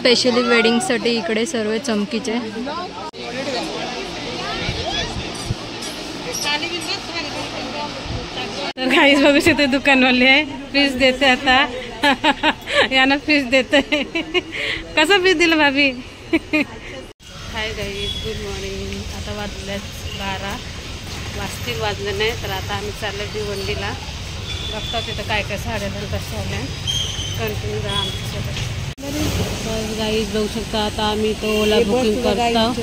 Specially वेडिंगसाठी इकडे सर्व चमकीचे. तर काहीच बघू शकते दुकानवाले आहे. फ्रीज देते आता. यानं फ्रीज देते. कसं फ्रीज दिलं भाभी? Hi guys, good morning. आता वाजल्यात 12 वाजले नाही. तर आता आम्ही चाललो भिवंडीला. बघतो तिथं काय काय साड्या कशा आल्या. कंटिन्यू राहा आमच्यासोबत. तर गाईज बघू शकता आता आम्ही तो ओला बुकिंग करतो.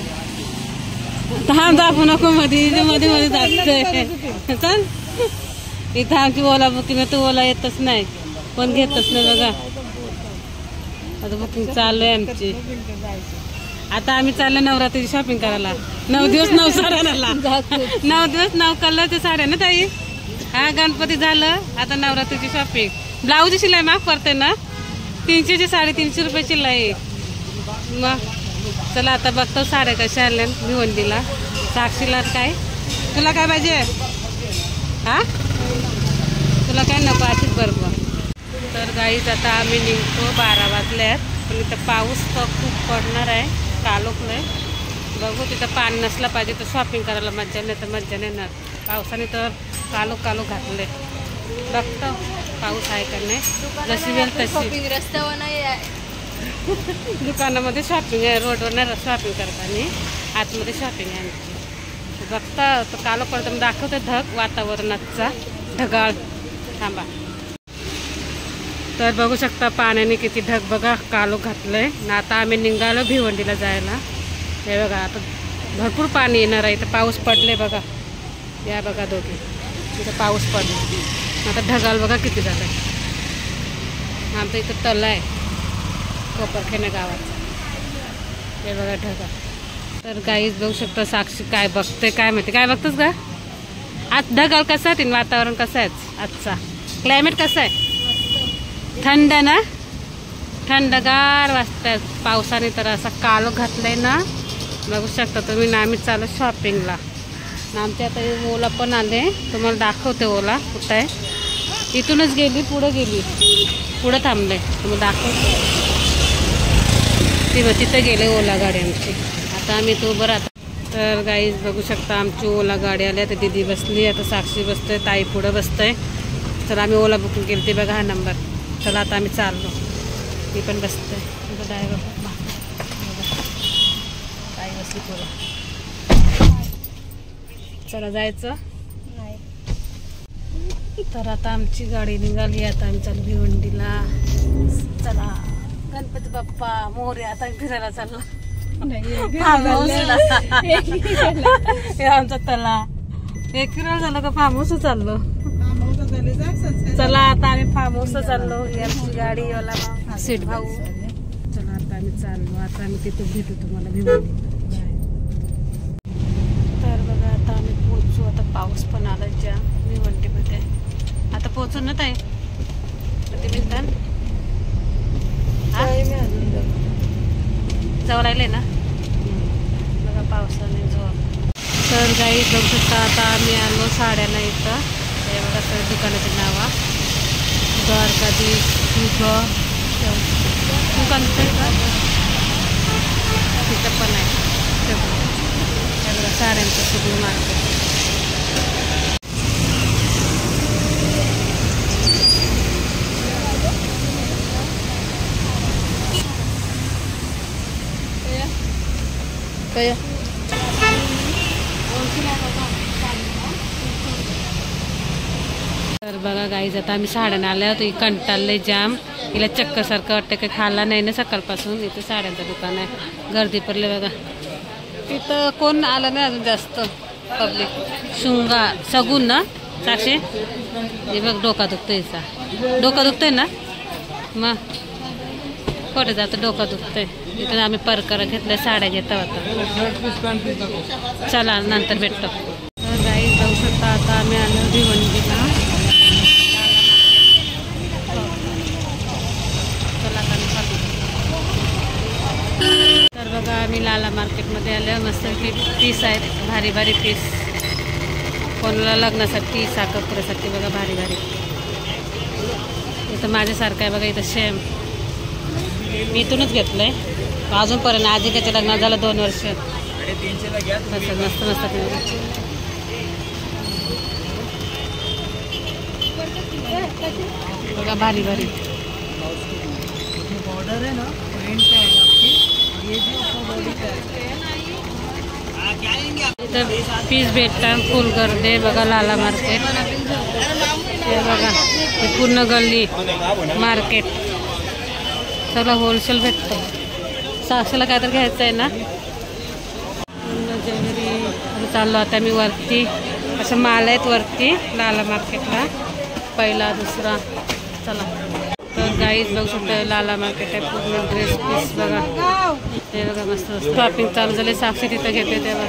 थांब दाखवू नको मध्ये मध्ये मध्ये जातोय. चल इथं आमची ओला बुकिंग आहे. तू ओला येतच नाही, पण घेतच नाही बघा. आता बुकिंग चालू आहे आमची. आता आम्ही चाललो नवरात्रीची शॉपिंग करायला. 9 दिवस 9 साड्या. 9 दिवस 9 कलरच्या साड्या ना ताई. हा गणपती झालं, आता नवरात्रीची शॉपिंग. ब्लाऊज शिलाई माफ करते ना. 300 ची साडी 300 रुपये शिलाई. मग चला आता बघतो साड्या कशा आल्या भिवंडीला. साक्षीला काय, तुला काय पाहिजे? हा तुला काय नको अशीच बरोबर. तर गाईज आता आम्ही निघतो. 12 वाजल्यात. पण इथं पाऊस तर खूप पडणार आहे. कालोखलंय. बघू तिथं पाणी नसलं पाहिजे तर शॉपिंग करायला मज्जा नाही, तर मज्जा नाही येणार. पावसाने तर कालो घातले. बघतो पाऊस आहे का नाही. जशी वेळ तशी रस्त्यावर नाही आहे. दुकानामध्ये शॉपिंग आहे. रोडवर नाही शॉपिंग करताना, आतमध्ये शॉपिंग आहे आमची. बघता तर कालो पडतं. मी दाखवते ढग वातावरणाचा ढगाळ. थांबा. तर बघू शकता पाण्याने किती ढग बघा कालो घातलंय. आता आम्ही निघालो भिवंडीला जायला. हे बघा आता भरपूर पाणी येणार आहे. इथं पाऊस पडले बघा. या बघा दोघे इथं पाऊस पडला. आता ढगाल बघा किती झालं आहे. आमचं इथं तळ आहे कोपरखेना गावाचा. हे बघा ढगा. तर गाईज बघू शकता साक्षी काय बघते काय माहिती. काय बघतोस का? आज ढगाल कसं आहे, वातावरण कसं आहे आजचा, क्लायमेट कसं आहे? थंड ना, थंडगार वाजतात पावसाने. तर असा कालो घातलाय ना, बघू शकता तुम्ही ना. आम्ही चालू शॉपिंगला. आमच्या आता ओला पण आले. तुम्हाला दाखवते ओला कुठं आहे. इथूनच गेली, पुढं गेली, पुढं थांबले. तुम्हाला दाखवते. तिथं गेले ओला गाडी आमची. आता आम्ही तो बरं. आता तर गाईज बघू शकता आमची ओला गाडी आली. आता दीदी बसली, आता साक्षी बसतोय, ताई पुढं बसतोय. तर आम्ही ओला बुकिंग केली ते बघा हा नंबर. चला आता आम्ही चाललो. मी पण बसतोय. ड्रायव्हर ताई बसली पुढं. चला जायचं. तर आता आमची गाडी निघाली. आता आम्ही चालू भिवंडीला. चला गणपती बाप्पा मोरया. आता आम्ही फिरायला चाललो. आमचा तला 1 किलो झालं का फार्म हाऊस चाललो. चला आता आम्ही फार्म हाऊस चाललो. आमची गाडी वाला सीट भाऊ. चला आता आम्ही चाललो. आता आम्ही तिथे भेटू तुम्हाला भिवंडी. तर बघा आता आम्ही पोहोचू. आता पाऊस पण आला ज्या भिवंडीमध्ये. आता पोहोचू ना ताई किती मिनिटात? जाऊ राहिले ना बघा पावसाने जोर. तर गाई बघू शकता आता आम्ही आलो साड्याला. इथं हे बघा सर दुकानाचे नावा द्वारकाधीश दुकान तिथं पण आहे. हे बघा साड्यांचं सगळं मार्केट. तर बघा गाईज आता आम्ही साड्याने आलो होतो. कंटाळले जाम. हिला चक्कर सारखं वाटतं. काही खाल्ला नाही ना सकाळपासून. इथं साड्यांचं दुकान आहे. गर्दी पडले बघा. तिथं कोण आलं नाही अजून जास्त पब्लिक. सगून ना साक्षी. हे बघ डोका दुखतोय हिचा. डोका दुखतोय ना मग कुठे जातं डोका दुखतंय. इथं आम्ही परकर घेतल्या साड्या घेता होता. चला नंतर भेटतो. तर गाई जाऊ शकता आता आम्ही आलो भिवंडीला. तर बघा आम्ही लाला मार्केटमध्ये आलो. मस्त पीस आहेत. भारी भारी पीस. कोणाला लग्नासाठी साखरपुड्यासाठी बघा भारी भारी. इथं माझ्यासारखं आहे बघा. इथं शेम मी इथूनच घेतलंय अजूनपर्यंत. आजीच्या लग्नात झालं 2 वर्ष. मस्त मस्त बघा, भारी भारी. इथं पीस भेटतात फुल गर्दी. बघा लाला मार्केट. हे बघा, हे पूर्ण गल्ली मार्केट सगळं होलसेल भेटतं. साक्षीला काय तर घ्यायचं आहे ना. पूर्ण ज्वेलरी. चाललो आता मी वरती. असं माल आहेत वरती लाला मार्केटला, पहिला दुसरा. चला तर गाईज बघू शकतो लाला मार्केट आहे. पूर्ण ड्रेस पीस बघा. ते बघा मस्त शॉपिंग चालू झाले. साक्षी तिथं घेते तेव्हा.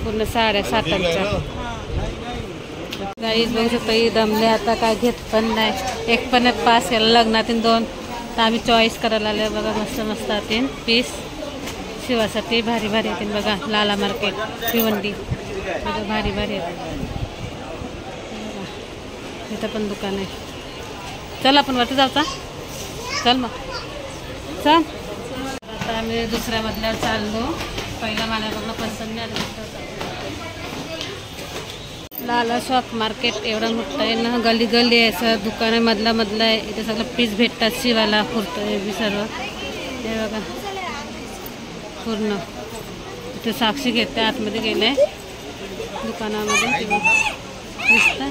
पूर्ण साड्या सातांच्या. गाईज बघू शकतो ही दमले आता, काय घेत पण नाही. एक पण पास केलं लग्नातील 2. तर आम्ही चॉईस करायला आले. बघा मस्त मस्त येतील पीस शिवासाठी. भारी भारी येतील बघा. लाला मार्केट भिवंडी बघा, भारी भारी येतील. इथं पण दुकान आहे. चल आपण वरती जाऊचा. चल मग चल. आता आम्ही दुसऱ्या मधल्यावर चाललो. पहिला मला बघणं पसंत नाही आलं. लाला शॉप मार्केट एवढं मोठं आहे ना. गल्ली गल्ली आहे असं. दुकान आहे मधलं आहे. इथे सगळं पीस भेटतात शिवायला पुरतं. हे बी सर्व हे बघा पूर्ण. इथे साक्षी घेते. आतमध्ये गेले दुकानामध्ये दिसतं.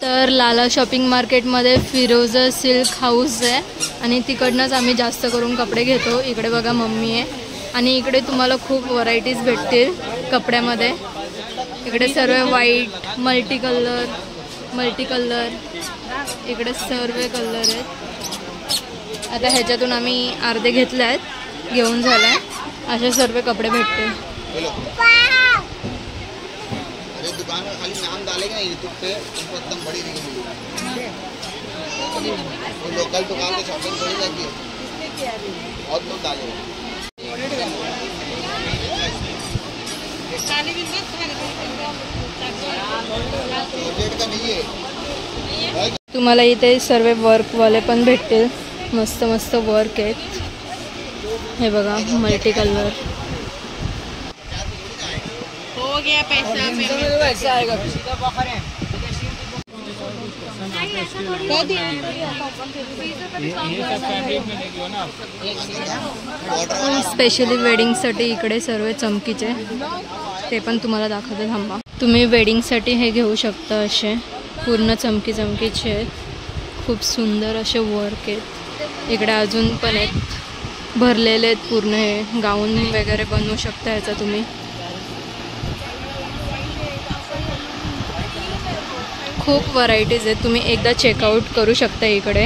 तर लाला शॉपिंग मार्केटमध्ये फिरोजा सिल्क हाऊस आहे आणि तिकडनंच आम्ही जास्त करून कपडे घेतो. इकडे बघा मम्मी आहे आणि इकडे तुम्हाला खूप व्हरायटीज भेटतील कपड्यामध्ये. इकडे सर्व वाईट मल्टी कलर इकडे सर्व कलर आहेत. आता ह्याच्यातून आम्ही अर्धे घेतले आहेत, घेऊन झालं आहे. असे सर्व कपडे भेटतील. दुकान में खाली नाम डालेंगे ना यूट्यूब पे, उनको एकदम बड़ी रिव्यू मिलेगी. तो लोकल दुकान की शॉपिंग थोड़ी रहती है, बहुत लोग डालेंगे. प्रोजेक्ट का नहीं है. तुम्हाला इथे सर्व वर्कवाले पण भेटतील. मस्त मस्त वर्क आहेत. हे बघा मल्टी कलर. हो गया पैसा. स्पेशली वेडिंगसाठी इकडे सर्व चमकीचे. ते पण तुम्हाला दाखवते थांबा. तुम्ही वेडिंगसाठी हे घेऊ शकता. असे पूर्ण चमकीचे आहेत. खूप सुंदर असे वर्क आहेत. इकडे अजून पण आहेत भरलेले आहेत पूर्ण. हे गाऊन वगैरे बनवू शकता ह्याचा तुम्ही. खूप व्हरायटीज आहेत. तुम्ही एकदा चेकआउट करू शकता इकडे.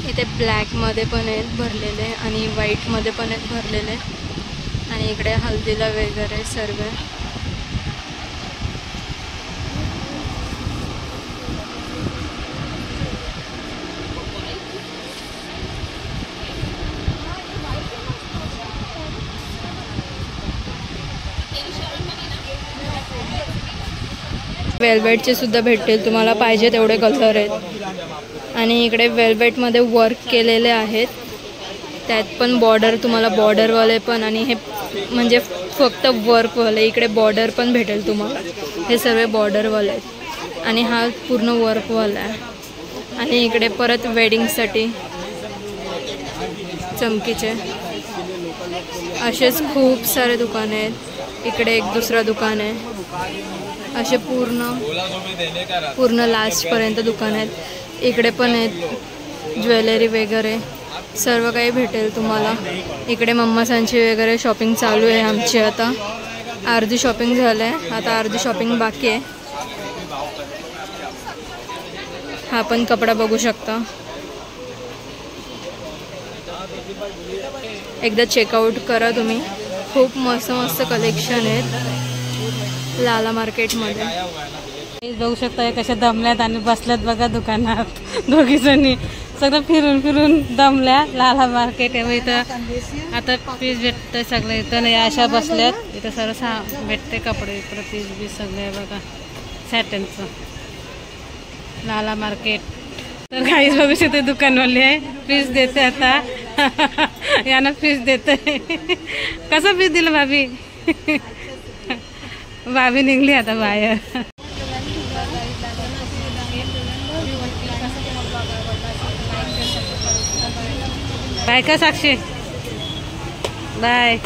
इथे ब्लॅकमध्ये पण आहेत भरलेले आणि व्हाईटमध्ये पण आहेत भरलेले. आणि इकडे हल्दीला वगैरे सर्व. वेल्वेटचे सुद्धा भेटतील. तुम्हाला पाहिजे तेवढे कलर आहेत. आणि इकडे वेल्वेटमध्ये वर्क केलेले आहेत. त्यात पण बॉर्डर तुम्हाला बॉर्डरवाले पण आणि हे म्हणजे फक्त वर्कवाले. इकडे बॉर्डर पण भेटेल तुम्हाला. हे सर्व बॉर्डरवाले आहेत आणि हा पूर्ण वर्कवाला आहे. आणि इकडे परत वेडिंगसाठी चमकीचे. असेच खूप सारे दुकाने आहेत. इकडे एक दुसरा दुकान आहे. असे पूर्ण लास्टपर्यंत दुकान आहेत. इकडे पण आहेत ज्वेलरी वगैरे सर्व काही भेटेल तुम्हाला. इकडे मम्मासांची वगैरे शॉपिंग चालू आहे आमची. आता अर्धी शॉपिंग झालं आहे. आता अर्धी शॉपिंग बाकी आहे. हा पण कपडा बघू शकता. एकदा चेकआउट करा तुम्ही. खूप मस्त मस्त कलेक्शन आहेत लाला मार्केटमध्ये. बघू शकता कशा दमल्यात आणि बसल्यात बघा दुकानात दोघी जणी. सगळं फिरून फिरून दमल्या. लाला मार्केट आहे इथं. आता पीस भेटतं सगळं इथं. नाही अशा बसल्यात इथं सर्व भेटते कपडे. इकडं पीस बीस सगळं आहे बघा सॅटनचं. लाला मार्केट. तर काहीच बघू शकते दुकानवाले आहे. पीस देते आता. यानं पीस देते. कसं पीस दिलं भाभी? भाभी निघली आता बाहेर. बाय का साक्षी? बाय.